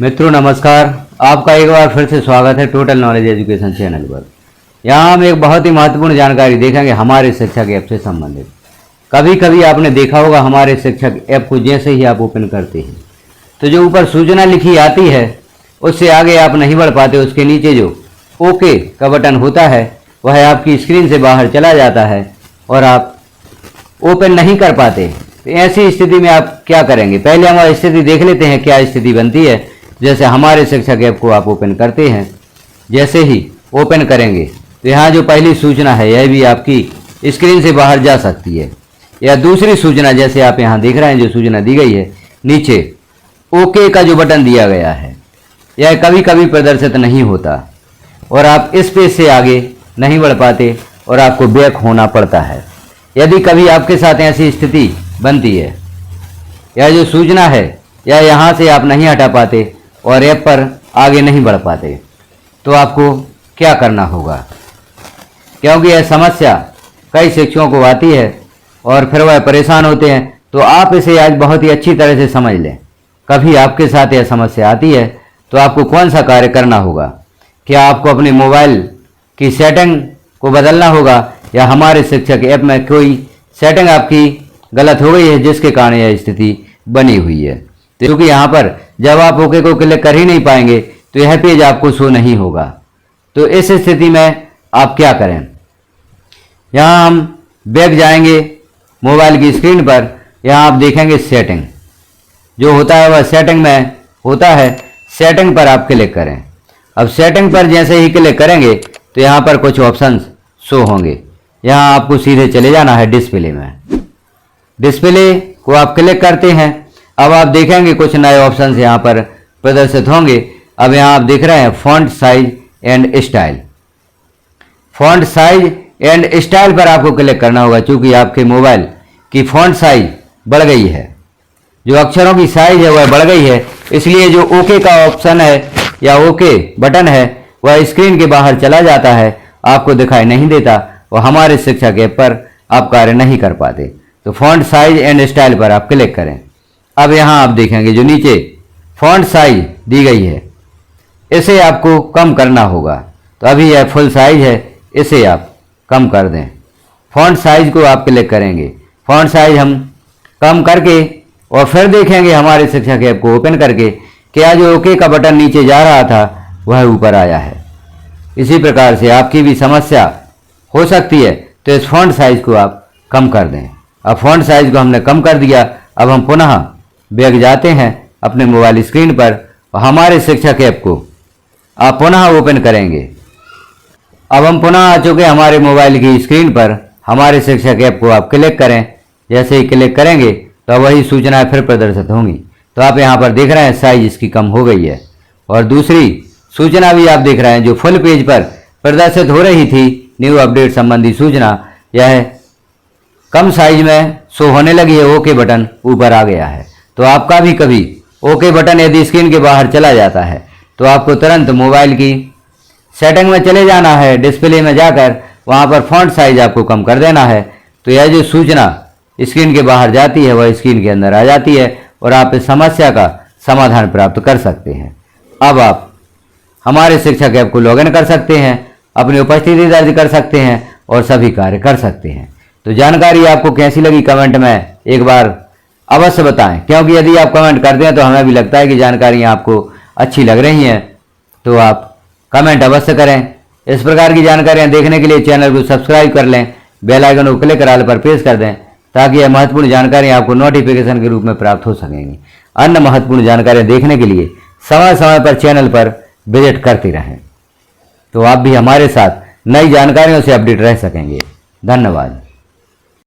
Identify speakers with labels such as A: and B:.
A: मित्रों नमस्कार। आपका एक बार फिर से स्वागत है टोटल नॉलेज एजुकेशन चैनल पर। यहाँ हम एक बहुत ही महत्वपूर्ण जानकारी देखेंगे हमारे शिक्षक ऐप से संबंधित। कभी कभी आपने देखा होगा हमारे शिक्षक ऐप को जैसे ही आप ओपन करते हैं तो जो ऊपर सूचना लिखी आती है उससे आगे आप नहीं बढ़ पाते। उसके नीचे जो ओके का बटन होता है वह आपकी स्क्रीन से बाहर चला जाता है और आप ओपन नहीं कर पाते। तो ऐसी स्थिति में आप क्या करेंगे, पहले हम स्थिति देख लेते हैं क्या स्थिति बनती है। जैसे हमारे शिक्षक ऐप को आप ओपन करते हैं, जैसे ही ओपन करेंगे तो यहाँ जो पहली सूचना है यह भी आपकी स्क्रीन से बाहर जा सकती है। या दूसरी सूचना जैसे आप यहाँ देख रहे हैं जो सूचना दी गई है नीचे ओके का जो बटन दिया गया है यह कभी कभी प्रदर्शित नहीं होता और आप इस पेज से आगे नहीं बढ़ पाते और आपको बैक होना पड़ता है। यदि कभी आपके साथ ऐसी स्थिति बनती है, यह जो सूचना है या यहाँ से आप नहीं हटा पाते और ऐप पर आगे नहीं बढ़ पाते तो आपको क्या करना होगा, क्योंकि यह समस्या कई शिक्षकों को आती है और फिर वह परेशान होते हैं। तो आप इसे आज बहुत ही अच्छी तरह से समझ लें। कभी आपके साथ यह समस्या आती है तो आपको कौन सा कार्य करना होगा। क्या आपको अपने मोबाइल की सेटिंग को बदलना होगा या हमारे शिक्षक ऐप में कोई सेटिंग आपकी गलत हो गई है जिसके कारण यह स्थिति बनी हुई है। क्योंकि यहाँ पर जब आप ओके को क्लिक कर ही नहीं पाएंगे तो यह पेज आपको शो नहीं होगा। तो इस स्थिति में आप क्या करें, यहाँ हम बैक जाएंगे मोबाइल की स्क्रीन पर। यहाँ आप देखेंगे सेटिंग जो होता है वह सेटिंग में होता है। सेटिंग पर आप क्लिक करें। अब सेटिंग पर जैसे ही क्लिक करेंगे तो यहाँ पर कुछ ऑप्शंस शो होंगे। यहाँ आपको सीधे चले जाना है डिस्प्ले में। डिस्प्ले को आप क्लिक करते हैं। अब आप देखेंगे कुछ नए ऑप्शंस यहाँ पर प्रदर्शित होंगे। अब यहाँ आप देख रहे हैं font size and style. Font size and style पर आपको क्लिक करना होगा क्योंकि आपके मोबाइल की फॉन्ट साइज बढ़ गई है, जो अक्षरों की साइज है वह बढ़ गई है। इसलिए जो ओके का ऑप्शन है या ओके बटन है वह स्क्रीन के बाहर चला जाता है, आपको दिखाई नहीं देता और हमारे शिक्षक ऐप पर आप कार्य नहीं कर पाते। तो फॉन्ट साइज एंड स्टाइल पर आप क्लिक करें। अब यहाँ आप देखेंगे जो नीचे फॉन्ट साइज दी गई है इसे आपको कम करना होगा। तो अभी यह फुल साइज है, इसे आप कम कर दें। फॉन्ट साइज को आप क्लिक करेंगे। फॉन्ट साइज हम कम करके और फिर देखेंगे हमारे शिक्षक ऐप को ओपन करके क्या जो ओके का बटन नीचे जा रहा था वह ऊपर आया है। इसी प्रकार से आपकी भी समस्या हो सकती है तो इस फॉन्ट साइज को आप कम कर दें। अब फॉन्ट साइज को हमने कम कर दिया। अब हम पुनः बैक जाते हैं अपने मोबाइल स्क्रीन पर और हमारे शिक्षक ऐप को आप पुनः ओपन करेंगे। अब हम पुनः आ चुके हमारे मोबाइल की स्क्रीन पर। हमारे शिक्षक ऐप को आप क्लिक करें। जैसे ही क्लिक करेंगे तो वही सूचनाएं फिर प्रदर्शित होंगी। तो आप यहाँ पर देख रहे हैं साइज इसकी कम हो गई है और दूसरी सूचना भी आप देख रहे हैं जो फुल पेज पर प्रदर्शित हो रही थी न्यू अपडेट संबंधी सूचना, यह कम साइज में शो होने लगी है। ओके बटन ऊपर आ गया है। तो आपका भी कभी ओके बटन यदि स्क्रीन के बाहर चला जाता है तो आपको तुरंत मोबाइल की सेटिंग में चले जाना है। डिस्प्ले में जाकर वहाँ पर फॉन्ट साइज आपको कम कर देना है। तो यह जो सूचना स्क्रीन के बाहर जाती है वह स्क्रीन के अंदर आ जाती है और आप इस समस्या का समाधान प्राप्त कर सकते हैं। अब आप हमारे शिक्षक ऐप को लॉगिन कर सकते हैं, अपनी उपस्थिति दर्ज कर सकते हैं और सभी कार्य कर सकते हैं। तो जानकारी आपको कैसी लगी कमेंट में एक बार अवश्य बताएं, क्योंकि यदि आप कमेंट करते हैं तो हमें भी लगता है कि जानकारियाँ आपको अच्छी लग रही हैं। तो आप कमेंट अवश्य करें। इस प्रकार की जानकारियाँ देखने के लिए चैनल को सब्सक्राइब कर लें, बेल आइकन को क्लिक कर ऑल पर प्रेस कर दें ताकि यह महत्वपूर्ण जानकारियाँ आपको नोटिफिकेशन के रूप में प्राप्त हो सकेंगी। अन्य महत्वपूर्ण जानकारियाँ देखने के लिए समय समय पर चैनल पर विजिट करते रहें तो आप भी हमारे साथ नई जानकारियों से अपडेट रह सकेंगे। धन्यवाद।